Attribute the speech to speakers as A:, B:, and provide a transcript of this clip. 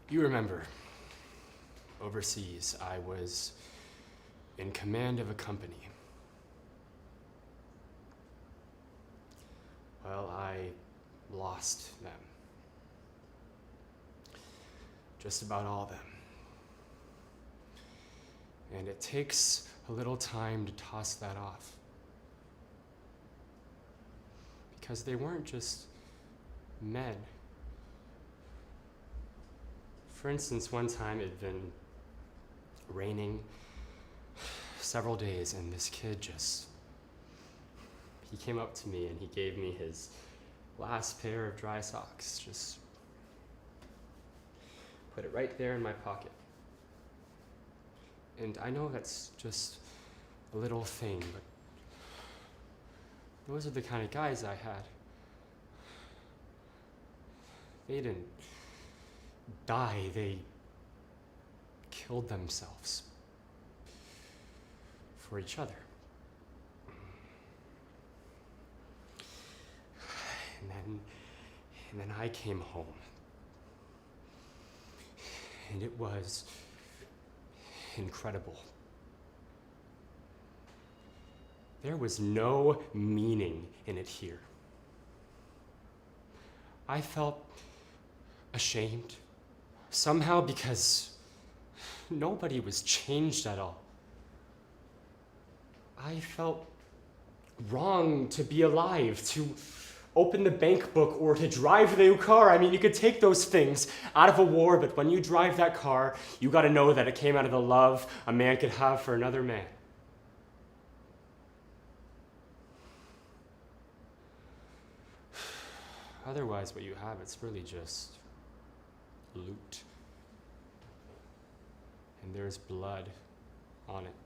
A: You remember, overseas, I was in command of a company. Well, I lost them. Just about all of them. And it takes a little time to toss that off. Because they weren't just men. For instance, one time it'd been raining several days, and this kid he came up to me and he gave me his last pair of dry socks. Just put it right there in my pocket. And I know that's just a little thing, but those are the kind of guys I had. They didn't die, they killed themselves for each other. And then I came home. And it was incredible. There was no meaning in it here. I felt ashamed, somehow, because nobody was changed at all. I felt wrong to be alive, to open the bank book or to drive the new car. I mean, you could take those things out of a war, but when you drive that car, you gotta know that it came out of the love a man could have for another man. Otherwise, what you have, it's really just loot. And there's blood on it.